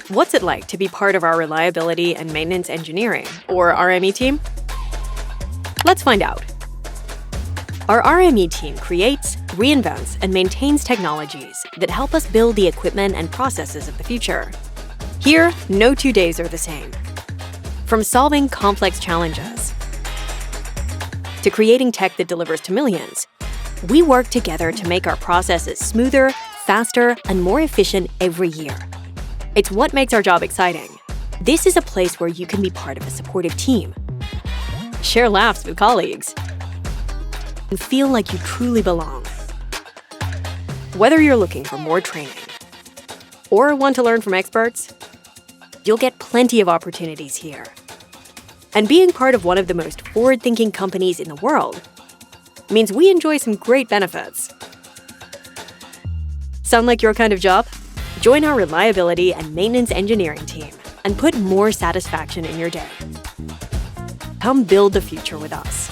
What's it like to be part of our reliability and maintenance engineering, or RME team? Let's find out. Our RME team creates, reinvents, and maintains technologies that help us build the equipment and processes of the future. Here, no 2 days are the same. From solving complex challenges to creating tech that delivers to millions, we work together to make our processes smoother, faster, and more efficient every year. It's what makes our job exciting. This is a place where you can be part of a supportive team, share laughs with colleagues, and feel like you truly belong. Whether you're looking for more training or want to learn from experts, you'll get plenty of opportunities here. And being part of one of the most forward-thinking companies in the world means we enjoy some great benefits. Sound like your kind of job? Join our reliability and maintenance engineering team and put more satisfaction in your day. Come build the future with us.